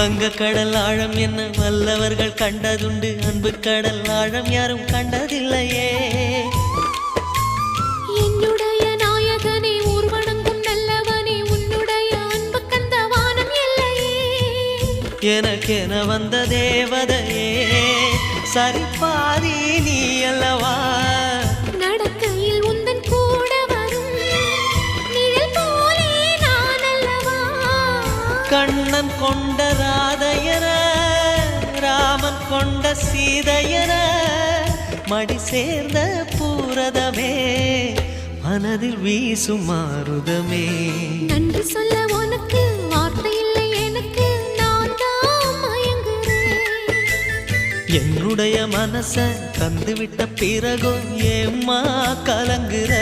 வங்க கடல் ஆழம் என்ன வல்லவர்கள் கண்டதுண்டு, அன்பு கடல் ஆழம் யாரும் கண்டதில்லையே. என்னுடைய நாயகனே ஊர்வணங்கும் நல்லவனே, உன்னுடைய அன்பு கந்த வானம் இல்லையே. எனக்கென வந்த தேவதையே சரிபாதி நீ அல்லவா. நடக்கையில் உந்தன் கூட வரும் நிழல் போலே நான் அல்லவா. கண்ணன் கொண்ட ராதையர ராமன் கொண்ட சீதையர மடி சேர்ந்த பூரதமே மனதில் வீசும் மாருதமே. நன்றி சொல்ல உனக்கு வார்த்தை இல்லை எனக்கு, நான் தான் மயங்குறேன். என்னுடைய மனச தந்துவிட்ட பிறகும் ஏம்மா கலங்குற.